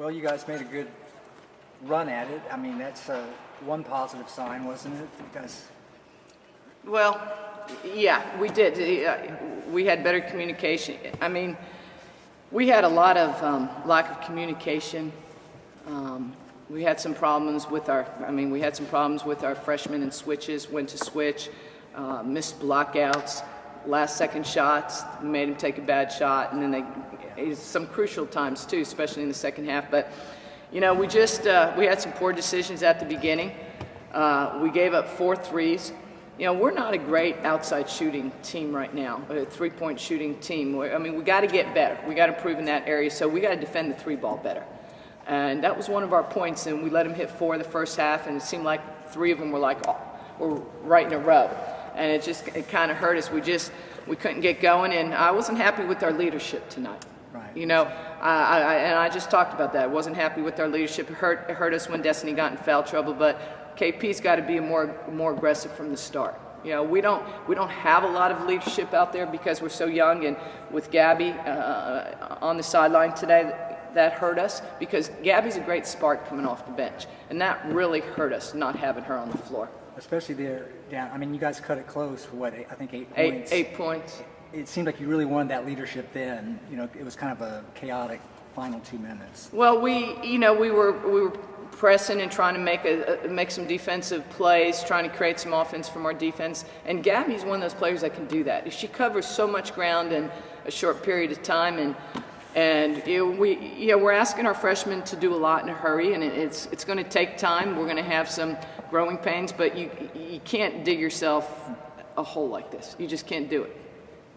Well, you guys made a good run at it. I mean, that's one positive sign, wasn't it? You guys. Well, yeah, we did. We had better communication. I mean, we had a lot of lack of communication. We had some problems with our freshmen and switches, when to switch, missed blockouts, last second shots, made them take a bad shot, and then some crucial times too, especially in the second half. But, you know, we had some poor decisions at the beginning. We gave up 4 threes. You know, we're not a great outside shooting team right now, a three-point shooting team. I mean, we got to get better. We got to improve in that area, so we got to defend the 3-ball better. And that was one of our points, and we let them hit 4 in the first half, and it seemed like 3 of them were right in a row. And it kind of hurt us. We couldn't get going, and I wasn't happy with our leadership tonight. Right. You know, I just talked about that. I wasn't happy with our leadership. It hurt us when Destiny got in foul trouble, but KP's got to be more aggressive from the start. You know, we don't have a lot of leadership out there because we're so young, and with Gabby on the sideline today, that hurt us because Gabby's a great spark coming off the bench, and that really hurt us not having her on the floor. Especially there down. I mean, you guys cut it close for what, I think 8 points. 8 points. It seemed like you really wanted that leadership then. You know, it was kind of a chaotic final 2 minutes. Well, we were pressing and trying to make some defensive plays, trying to create some offense from our defense. And Gabby's one of those players that can do that. She covers so much ground in a short period of time, and we're asking our freshmen to do a lot in a hurry, and it's going to take time. We're going to have some growing pains, but you can't dig yourself a hole like this. You just can't do it.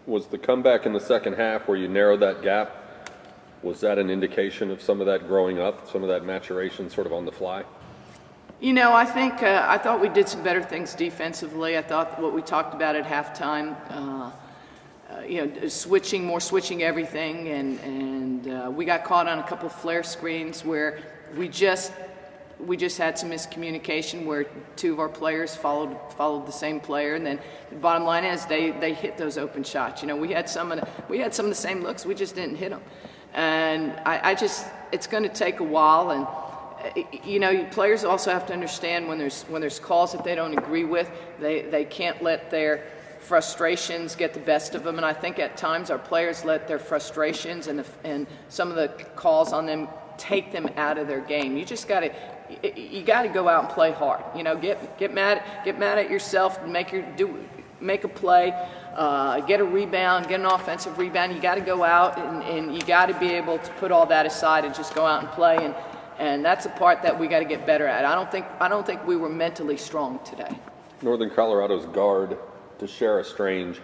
Was the comeback in the second half where you narrowed that gap, was that an indication of some of that growing up, some of that maturation sort of on the fly? You know, I thought we did some better things defensively. I thought what we talked about at halftime, switching everything, and we got caught on a couple of flare screens where we just had some miscommunication where 2 of our players followed the same player, and then the bottom line is they hit those open shots. You know, we had some of the same looks, we just didn't hit them, and it's going to take a while. And you know, players also have to understand when there's calls that they don't agree with, they can't let their frustrations get the best of them. And I think at times our players let their frustrations and some of the calls on them take them out of their game. You got to go out and play hard. You know, get mad at yourself, make a play, get a rebound, get an offensive rebound. You got to go out and you got to be able to put all that aside and just go out and play. And that's a part that we got to get better at. I don't think we were mentally strong today. Northern Colorado's guard, Tashara Strange,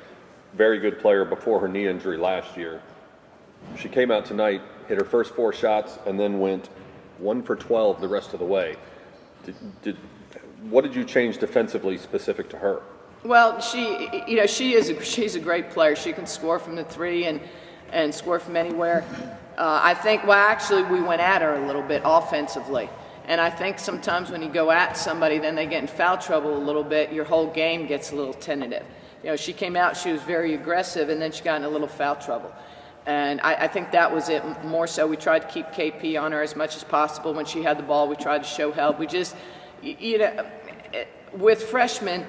very good player before her knee injury last year. She came out tonight, hit her first 4 shots, and then went 1 for 12 the rest of the way. What did you change defensively specific to her? Well, she's a great player. She can score from the 3 and score from anywhere. I think, actually we went at her a little bit offensively. And I think sometimes when you go at somebody, then they get in foul trouble a little bit, your whole game gets a little tentative. You know, she came out, she was very aggressive, and then she got in a little foul trouble. And I think that was it more so. We tried to keep KP on her as much as possible. When she had the ball, we tried to show help. We just, with freshmen,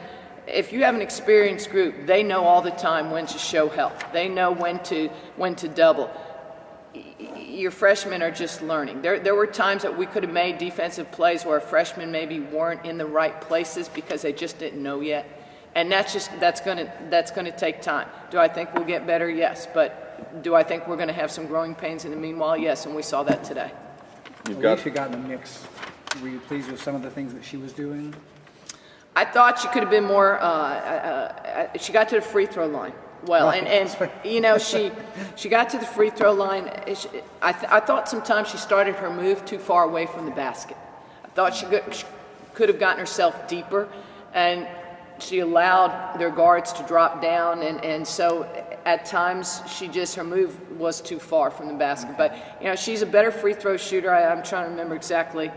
if you have an experienced group, they know all the time when to show help. They know when to double. Your freshmen are just learning. There were times that we could have made defensive plays where freshmen maybe weren't in the right places because they just didn't know yet. And that's gonna take time. Do I think we'll get better? Yes. But do I think we're going to have some growing pains in the meanwhile? Yes, and we saw that today. Alicia got in the mix. Were you pleased with some of the things that she was doing? I thought she could have been more. She got to the free throw line well, and you know she got to the free throw line. I thought sometimes she started her move too far away from the basket. I thought she could have gotten herself deeper, and she allowed their guards to drop down, and so at times her move was too far from the basket. But you know, she's a better free throw shooter. I'm trying to remember exactly.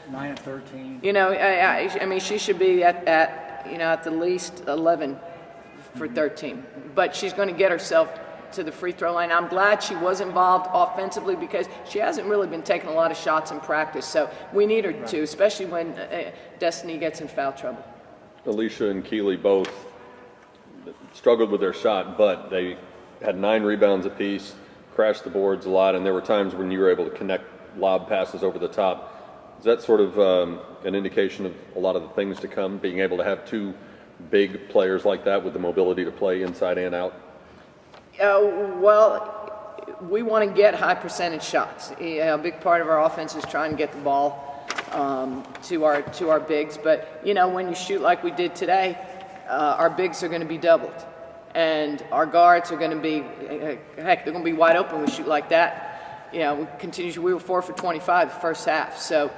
9 of 13. You know, I mean, she should be at the least 11 for 13. But she's going to get herself to the free throw line. I'm glad she was involved offensively because she hasn't really been taking a lot of shots in practice. So we need her to, especially when Destiny gets in foul trouble. Alicia and Keeley both struggled with their shot, but they had 9 rebounds apiece, crashed the boards a lot, and there were times when you were able to connect lob passes over the top. Is that sort of an indication of a lot of the things to come, being able to have 2 big players like that with the mobility to play inside and out? Well, we want to get high percentage shots. A big part of our offense is trying to get the ball to our bigs. But, when you shoot like we did today, our bigs are going to be doubled. And our guards are going to be, they're going to be wide open when we shoot like that. We were 4 for 25 the first half. So,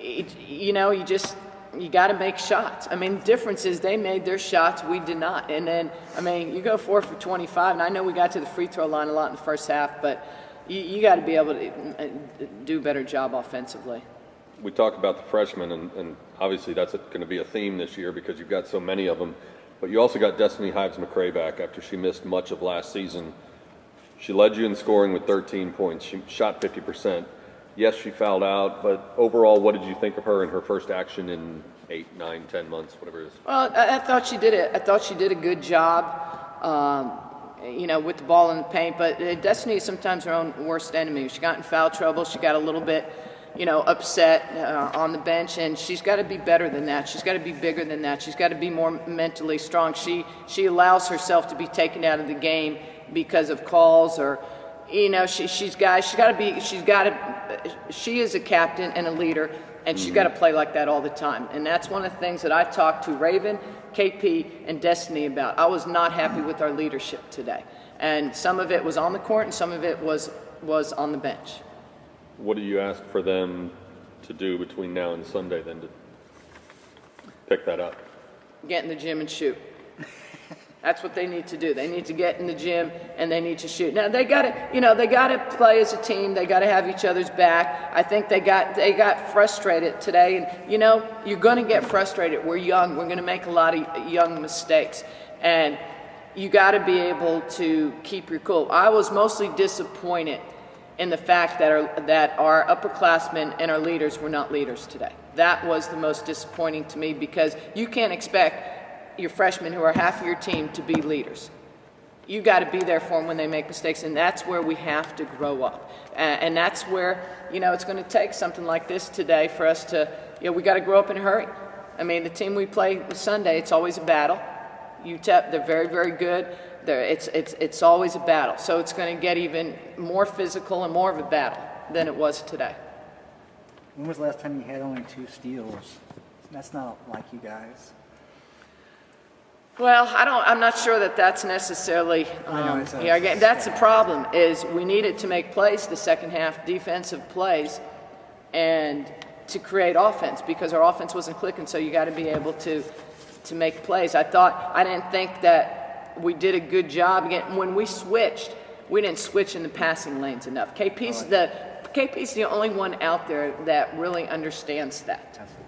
you got to make shots. I mean, the difference is they made their shots, we did not. And then, you go 4 for 25, and I know we got to the free throw line a lot in the first half, but you got to be able to do a better job offensively. We talk about the freshmen, and obviously that's going to be a theme this year because you've got so many of them. But you also got Destiny Hives-McCray back after she missed much of last season. She led you in scoring with 13 points. She shot 50%. Yes, she fouled out, but overall, what did you think of her in her first action in 8, 9, 10 months, whatever it is? Well, I thought she did it. I thought she did a good job, with the ball in the paint. But Destiny is sometimes her own worst enemy. She got in foul trouble. She got a little bit, upset on the bench, and she's got to be better than that. She's got to be bigger than that. She's got to be more mentally strong. She allows herself to be taken out of the game because of calls or. She is a captain and a leader, and she's got to play like that all the time. And that's one of the things that I talked to Raven, KP, and Destiny about. I was not happy with our leadership today. And some of it was on the court, and some of it was on the bench. What do you ask for them to do between now and Sunday then to pick that up? Get in the gym and shoot. That's what they need to do. They need to get in the gym and they need to shoot. Now they got to play as a team. They got to have each other's back. I think they got frustrated today, and you're going to get frustrated. We're young. We're going to make a lot of young mistakes, and you got to be able to keep your cool. I was mostly disappointed in the fact that our upperclassmen and our leaders were not leaders today. That was the most disappointing to me because you can't expect your freshmen who are half of your team to be leaders. You got to be there for them when they make mistakes, and that's where we have to grow up. And that's where, it's going to take something like this today for us to, we got to grow up in a hurry. The team we play Sunday, it's always a battle. UTEP, they're very, very good. It's always a battle. So it's going to get even more physical and more of a battle than it was today. When was the last time you had only 2 steals? That's not like you guys. Well, I'm not sure that that's necessarily that's the problem is we needed to make plays the second half, defensive plays, and to create offense because our offense wasn't clicking. So you got to be able to make plays. I didn't think that we did a good job. Again, when we switched, we didn't switch in the passing lanes enough. KP's the only one out there that really understands that. Absolutely.